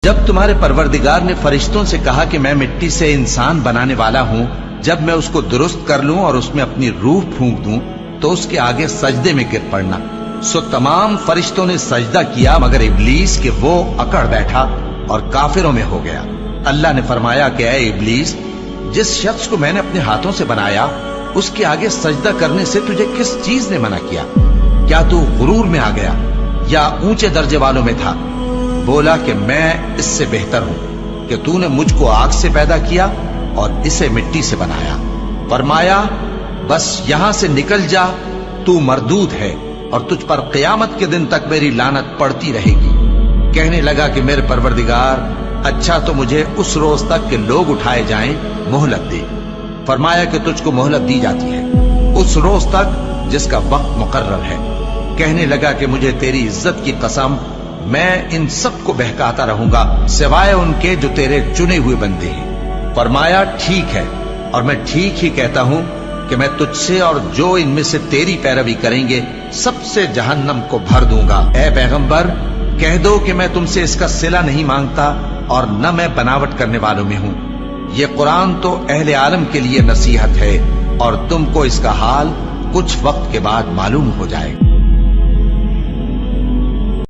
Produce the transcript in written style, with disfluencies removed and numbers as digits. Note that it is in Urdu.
جب تمہارے پروردگار نے فرشتوں سے کہا کہ میں مٹی سے انسان بنانے والا ہوں، جب میں اس کو درست کر لوں اور اس میں اپنی روح پھونک دوں تو اس کے آگے سجدے میں گر پڑنا۔ سو تمام فرشتوں نے سجدہ کیا مگر ابلیس کہ وہ اکڑ بیٹھا اور کافروں میں ہو گیا۔ اللہ نے فرمایا کہ اے ابلیس، جس شخص کو میں نے اپنے ہاتھوں سے بنایا اس کے آگے سجدہ کرنے سے تجھے کس چیز نے منع کیا؟ کیا تو غرور میں آ گیا یا اونچے درجے والوں میں تھا؟ بولا کہ میں اس سے بہتر ہوں کہ تو نے مجھ کو آگ سے پیدا کیا اور اسے مٹی سے بنایا۔ فرمایا بس یہاں سے نکل جا، تو مردود ہے اور تجھ پر قیامت کے دن تک میری لعنت پڑتی رہے گی۔ کہنے لگا کہ میرے پروردگار، اچھا تو مجھے اس روز تک کہ لوگ اٹھائے جائیں مہلت دے۔ فرمایا کہ تجھ کو مہلت دی جاتی ہے اس روز تک جس کا وقت مقرر ہے۔ کہنے لگا کہ مجھے تیری عزت کی قسم، میں ان سب کو بہکاتا رہوں گا سوائے ان کے جو تیرے چنے ہوئے بندے ہیں۔ فرمایا ٹھیک ہے، اور میں ٹھیک ہی کہتا ہوں کہ میں تجھ سے اور جو ان میں سے تیری پیروی کریں گے سب سے جہنم کو بھر دوں گا۔ اے پیغمبر، کہہ دو کہ میں تم سے اس کا صلہ نہیں مانگتا اور نہ میں بناوٹ کرنے والوں میں ہوں۔ یہ قرآن تو اہل عالم کے لیے نصیحت ہے اور تم کو اس کا حال کچھ وقت کے بعد معلوم ہو جائے۔